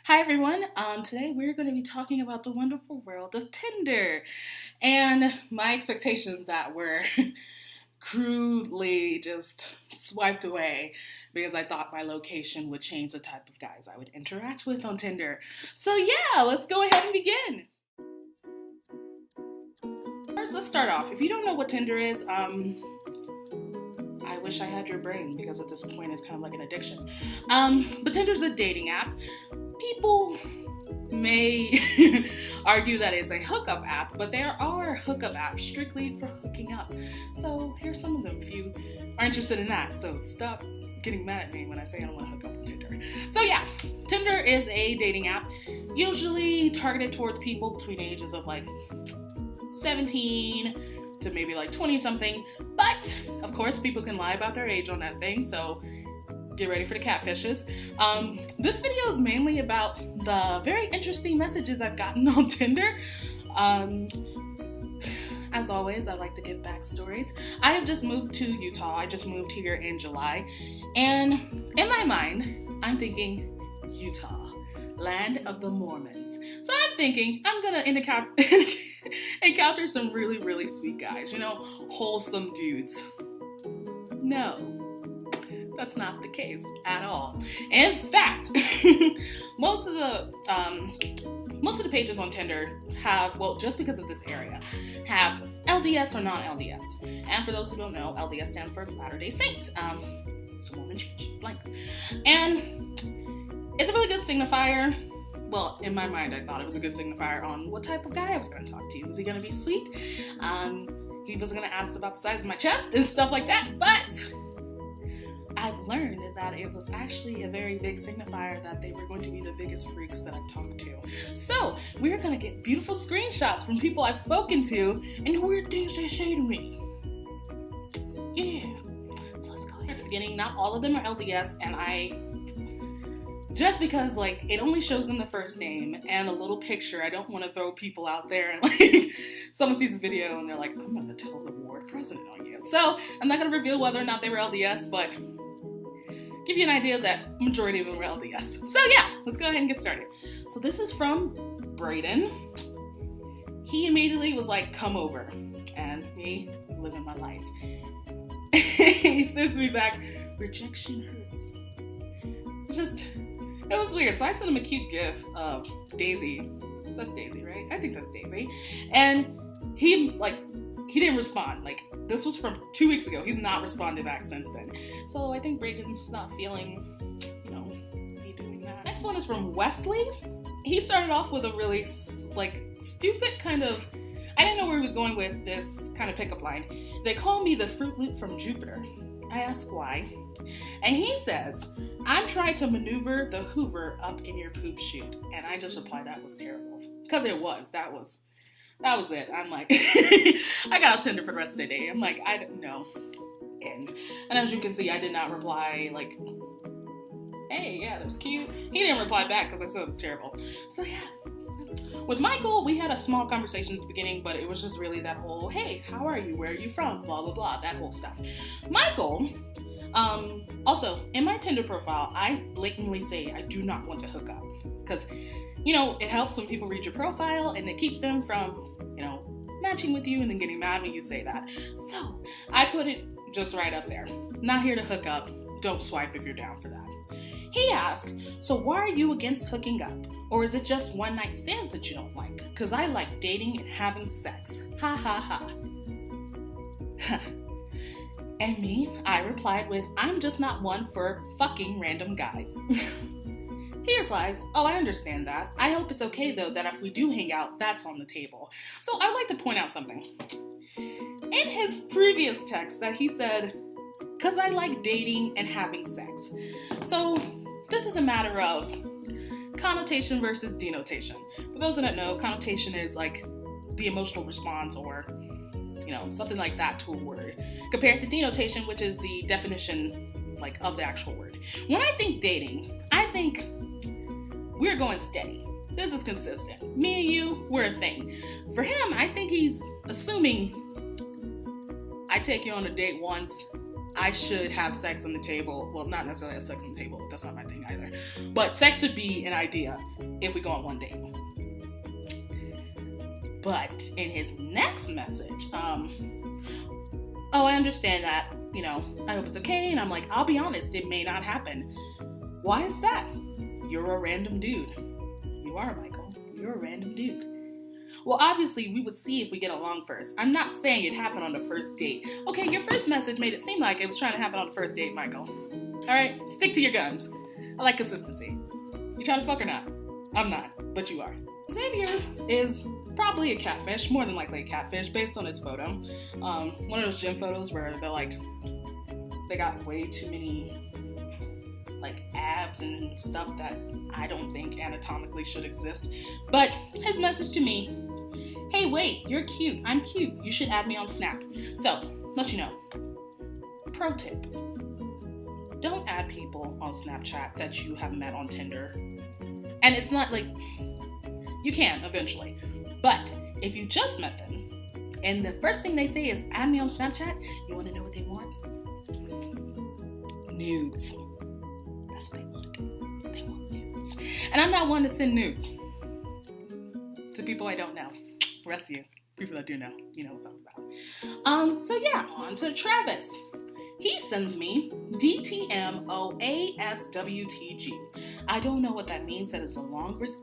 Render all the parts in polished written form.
Hi everyone. Today we're going to be talking about the wonderful world of Tinder and my expectations that were crudely just swiped away because I thought my location would change the type of guys I would interact with on Tinder. So yeah, let's go ahead and begin. First, let's start off. If you don't know what Tinder is, I wish I had your brain because at this point it's kind of like an addiction. But Tinder's a dating app. People may argue that it's a hookup app, but there are hookup apps strictly for hooking up. So here's some of them if you are interested in that. So stop getting mad at me when I say I don't want to hook up on Tinder. So yeah, Tinder is a dating app usually targeted towards people between the ages of like 17 to maybe like 20 something. But of course people can lie about their age on that thing, so get ready for the catfishes. This video is mainly about the very interesting messages I've gotten on Tinder. As always, I like to give backstories. I have just moved to Utah. I just moved here in July. And in my mind, I'm thinking Utah, land of the Mormons. So I'm thinking I'm gonna encounter some really, really sweet guys, wholesome dudes. No. That's not the case at all. In fact, most of the pages on Tinder have, well, just because of this area, have LDS or non-LDS. And for those who don't know, LDS stands for Latter-day Saints. So Mormon Church, blank. And it's a really good signifier. Well, in my mind, I thought it was a good signifier on what type of guy I was going to talk to. Was he going to be sweet? He was going to ask about the size of my chest and stuff like that, but I've learned that it was actually a very big signifier that they were going to be the biggest freaks that I've talked to. So we're going to get beautiful screenshots from people I've spoken to and weird things they say to me. Yeah. So let's go at the beginning. Not all of them are LDS, and just because it only shows them the first name and a little picture, I don't want to throw people out there and someone sees this video and they're like, I'm going to tell the ward president on you. So I'm not going to reveal whether or not they were LDS, but give you an idea that majority of them were LDS. So yeah, let's go ahead and get started. So this is from Braden. He immediately was like, come over. And me living my life. He sends me back, rejection hurts. It was weird. So I sent him a cute gif of Daisy. That's Daisy, right? I think that's Daisy. And he didn't respond. This was from 2 weeks ago. He's not responded back since then. So I think Braden's not feeling, me doing that. Next one is from Wesley. He started off with a really, stupid kind of, I didn't know where he was going with this kind of pickup line. They call me the Fruit Loop from Jupiter. I ask why. And he says, I'm trying to maneuver the Hoover up in your poop chute. And I just replied that was terrible. Because it was. That was it. I'm like, I got out Tinder for the rest of the day. I'm like, I don't know. And as you can see, I did not reply hey, yeah, that was cute. He didn't reply back because I said it was terrible. So yeah. With Michael, we had a small conversation at the beginning, but it was just really that whole, hey, how are you? Where are you from? Blah, blah, blah, that whole stuff. Michael, also, in my Tinder profile, I blatantly say I do not want to hook up. Because it helps when people read your profile and it keeps them from, matching with you and then getting mad when you say that. So I put it just right up there. Not here to hook up. Don't swipe if you're down for that. He asked, so why are you against hooking up? Or is it just one night stands that you don't like? Because I like dating and having sex. Ha ha ha. And me, I replied with, I'm just not one for fucking random guys. He replies, oh, I understand that. I hope it's okay, though, that if we do hang out, that's on the table. So I would like to point out something. In his previous text that he said, because I like dating and having sex. So this is a matter of connotation versus denotation. For those that don't know, connotation is the emotional response or, something like that to a word. Compared to denotation, which is the definition of the actual word. When I think dating, I think we're going steady. This is consistent. Me and you, we're a thing. For him, I think he's assuming I take you on a date once, I should have sex on the table. Well, not necessarily have sex on the table. That's not my thing either. But sex should be an idea if we go on one date. But in his next message, oh, I understand that, I hope it's okay. And I'm like, I'll be honest, it may not happen. Why is that? You're a random dude. You are, Michael. You're a random dude. Well, obviously, we would see if we get along first. I'm not saying it happened on the first date. Okay, your first message made it seem like it was trying to happen on the first date, Michael. All right, stick to your guns. I like consistency. You trying to fuck or not? I'm not, but you are. Xavier is probably a catfish, more than likely a catfish, based on his photo. One of those gym photos where they're like, they got way too many like abs and stuff that I don't think anatomically should exist. But his message to me, hey, wait, you're cute. I'm cute. You should add me on Snap. So, let you know. Pro tip. Don't add people on Snapchat that you have met on Tinder. And it's not like, you can eventually. But if you just met them, and the first thing they say is, add me on Snapchat, you want to know what they want? Nudes. That's what they want. They want nudes. And I'm not one to send nudes to people I don't know. The rest of you, people that do know, you know what I'm about. So yeah, on to Travis. He sends me DTMOASWTG. I don't know what that means. That is the longest.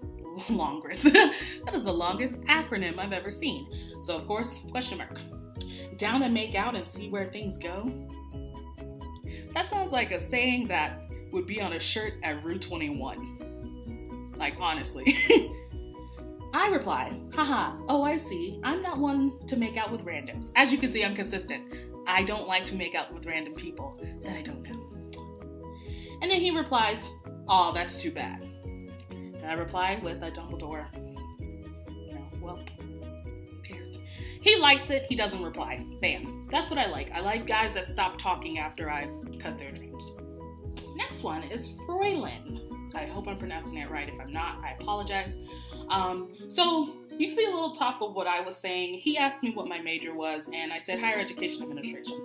That is the longest acronym I've ever seen. So of course, question mark. Down to make out and see where things go? That sounds like a saying that would be on a shirt at Route 21. Like, honestly. I replied, haha, oh, I see. I'm not one to make out with randoms. As you can see, I'm consistent. I don't like to make out with random people that I don't know. And then he replies, oh, that's too bad. And I reply with a Dumbledore, well, who cares? He likes it, he doesn't reply. Bam. That's what I like. I like guys that stop talking after I've cut their dreams. Next one is Froylan. I hope I'm pronouncing it right. If I'm not, I apologize. So you see a little top of what I was saying. He asked me what my major was, and I said higher education administration.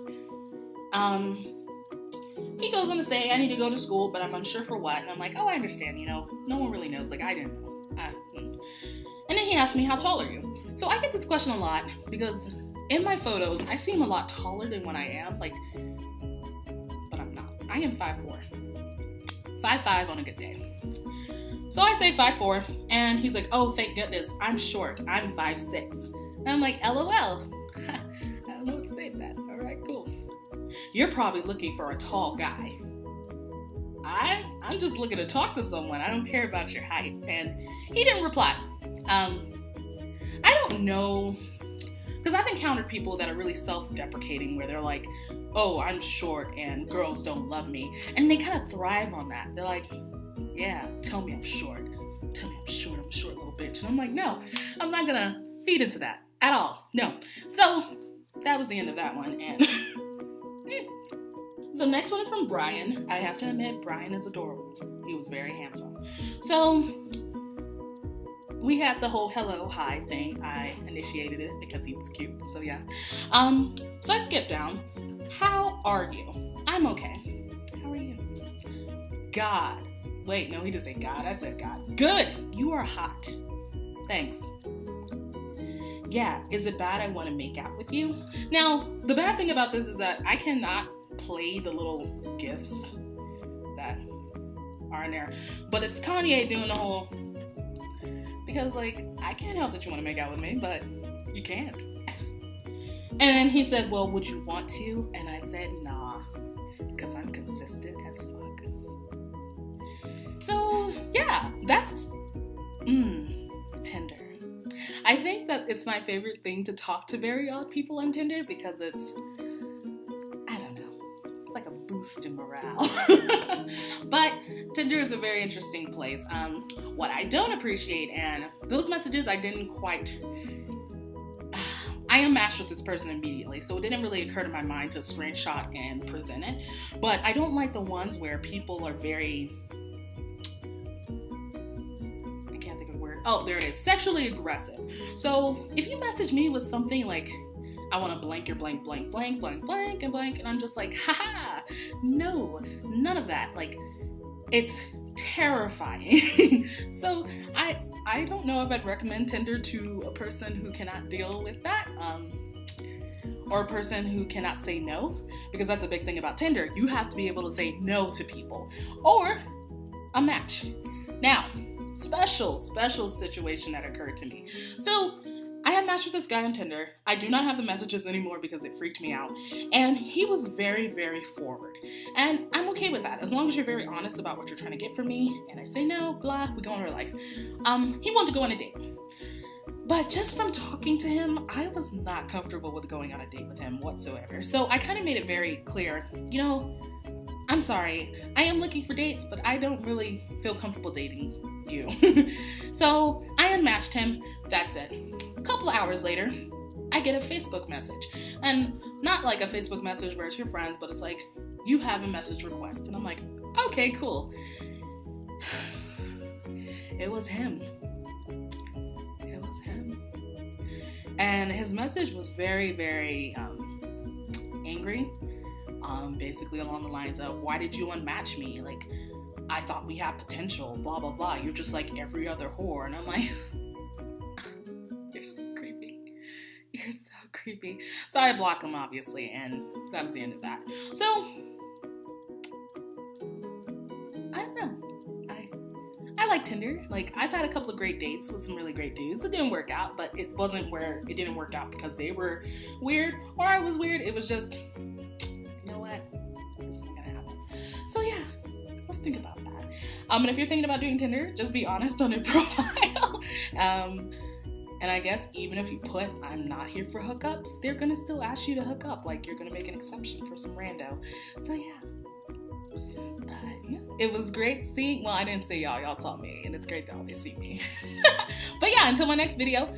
He goes on to say, I need to go to school, but I'm unsure for what. And I'm like, oh, I understand, no one really knows. Like, I didn't know. And then he asked me, how tall are you? So I get this question a lot because in my photos, I seem a lot taller than when I am, but I'm not. I am 5'4". 5'5" on a good day. So I say 5'4", and he's like, oh, thank goodness, I'm short. I'm 5'6". And I'm like, LOL. I don't know what to say to that. All right, cool. You're probably looking for a tall guy. I'm just looking to talk to someone. I don't care about your height. And he didn't reply. I don't know, because I've encountered people that are really self-deprecating where they're like, oh, I'm short and girls don't love me. And they kind of thrive on that. They're like, yeah, tell me I'm short. Tell me I'm short. I'm a short little bitch. And I'm like, no, I'm not going to feed into that at all. No. So that was the end of that one. And so next one is from Brian. I have to admit, Brian is adorable. He was very handsome. So we had the whole hello, hi thing. I initiated it because he was cute. So yeah. So I skipped down. How are you? I'm okay. How are you? God. Wait, no, he didn't say God. I said God. Good. You are hot. Thanks. Yeah. Is it bad I want to make out with you? Now, the bad thing about this is that I cannot play the little gifs that are in there. But it's Kanye doing the whole, because I can't help that you want to make out with me, but you can't. And then he said, well, would you want to? And I said, nah, because I'm consistent as fuck. So yeah, that's Tinder. I think that it's my favorite thing to talk to very odd people on Tinder because it's, I don't know, it's like a boost in morale. But Tinder is a very interesting place. What I don't appreciate, and those messages I didn't quite, I unmatched with this person immediately, so it didn't really occur to my mind to screenshot and present it. But I don't like the ones where people are very, I can't think of the word. Oh, there it is. Sexually aggressive. So if you message me with something like, I want to blank your blank, blank, blank, blank, blank, and blank. And I'm just like, haha, no, none of that. Like, it's terrifying. So I don't know if I'd recommend Tinder to a person who cannot deal with that, or a person who cannot say no, because that's a big thing about Tinder. You have to be able to say no to people, or a match. Now, special situation that occurred to me. So I had matched with this guy on Tinder. I do not have the messages anymore because it freaked me out. And he was very, very forward. And I'm okay with that, as long as you're very honest about what you're trying to get from me. And I say no, blah, we go on our life. He wanted to go on a date. But just from talking to him, I was not comfortable with going on a date with him whatsoever. So I kind of made it very clear, you know, I'm sorry, I am looking for dates, but I don't really feel comfortable dating you. So I unmatched him, that's it. A couple of hours later, I get a Facebook message. And not like a Facebook message where it's your friends, but it's like, you have a message request. And I'm like, okay, cool. It was him. And his message was very, very angry. Basically along the lines of, why did you unmatch me? Like, I thought we had potential, blah, blah, blah. You're just like every other whore. And I'm like, you're so creepy. You're so creepy. So I blocked him, obviously, and that was the end of that. So, I don't know. I like Tinder. Like, I've had a couple of great dates with some really great dudes. It didn't work out, but it wasn't where it didn't work out because they were weird or I was weird. It was just, you know what? This isn't gonna happen. So yeah, let's think about that. And if you're thinking about doing Tinder, just be honest on your profile. And I guess even if you put, I'm not here for hookups, they're gonna still ask you to hook up. Like, you're gonna make an exception for some rando. So yeah. It was great seeing, well, I didn't say y'all saw me, and it's great to always see me. But yeah, until my next video,